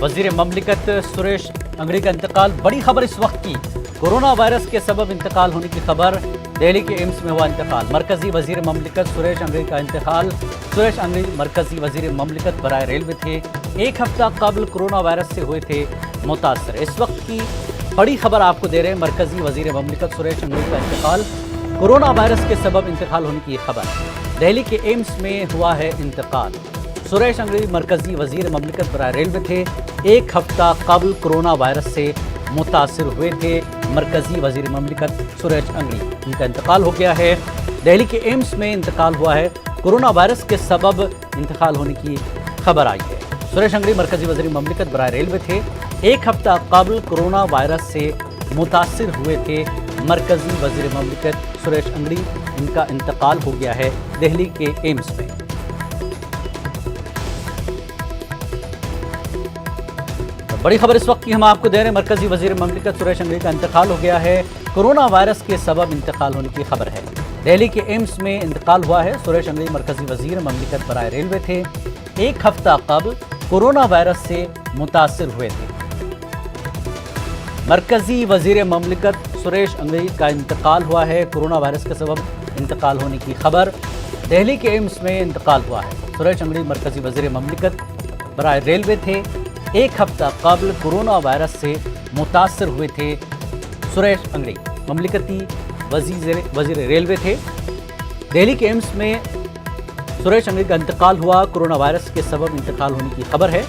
वज़ीर ममलिकत सुरेश अंगड़ी का इंतकाल। बड़ी खबर इस वक्त की, कोरोना वायरस के सबब इंतकाल होने की खबर। दिल्ली के एम्स में हुआ इंतकाल। मरकजी वज़ीर ममलिकत सुरेश अंगड़ी का इंतकाल। सुरेश अंगड़ी मरकजी वज़ीर ममलिकत बराए रेलवे थे। एक हफ्ता कबल कोरोना वायरस से हुए थे मुतासर। इस वक्त की बड़ी खबर आपको दे रहे हैं। मरकजी वज़ीर ममलिकत सुरेश अंगड़ी का इंतकाल, कोरोना वायरस के सबब इंतकाल होने की खबर। दिल्ली के एम्स में हुआ है इंतकाल। सुरेश अंगड़ी मरकजी वज़ीर ममलिकत बराए रेलवे थे। एक हफ्ता कबल कोरोना वायरस से मुतासर हुए थे मरकजी वज़ीर ममलिकत सुरेश अंगड़ी। उनका इंतकाल हो गया है। दिल्ली के एम्स में इंतकाल हुआ है। कोरोना वायरस के सबब इंतकाल होने की खबर आई है। सुरेश अंगड़ी मरकजी वज़ीर ममलिकत बराए रेलवे थे। एक हफ्ता कबल कोरोना वायरस से मुतासर हुए थे मरकजी वज़ीर ममलिकत सुरेश अंगड़ी। इनका इंतकाल हो गया है दिल्ली के एम्स में। बड़ी खबर इस वक्त की हम आपको दे रहे हैं। मरकजी वज़ीर ममलिकत सुरेश अंगड़ी का इंतकाल हो गया है। कोरोना वायरस के सबब इंतकाल होने की खबर है। दिल्ली के एम्स में इंतकाल हुआ है। सुरेश अंगड़ी मरकजी वज़ीर ममलिकत बराए रेलवे थे। एक हफ्ता कबल कोरोना वायरस से मुतासर हुए थे। मरकजी वज़ीर ममलिकत सुरेश अंगड़ी का इंतकाल हुआ है। कोरोना वायरस के सबब इंतकाल होने की खबर। दिल्ली के एम्स में इंतकाल हुआ है। सुरेश अंगड़ी मरकजी वज़ीर ममलिकत बराए रेलवे थे। एक हफ्ता कबल कोरोना वायरस से मुतासर हुए थे सुरेश अंगड़ी। ममलिकती वज़ीर रेलवे थे। दिल्ली के एम्स में सुरेश अंगड़ी का इंतकाल हुआ। कोरोना वायरस के सबब इंतकाल होने की खबर है।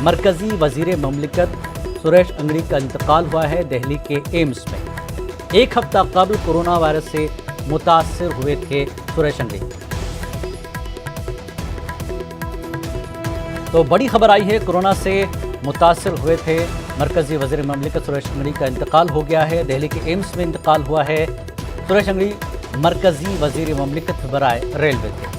मरकजी वज़ीर ममलिकत सुरेश अंगड़ी का इंतकाल हुआ है दिल्ली के एम्स में। एक हफ्ता कबल कोरोना वायरस से मुतासर हुए थे सुरेश अंगड़ी। तो बड़ी खबर आई है, कोरोना से मुतासर हुए थे मरकजी वज़ीर ममलिकत सुरेश अंगड़ी का इंतकाल हो गया है। दिल्ली के एम्स में इंतकाल हुआ है। सुरेश अंगड़ी मरकजी वज़ीर ममलिकत बराए रेलवे थे।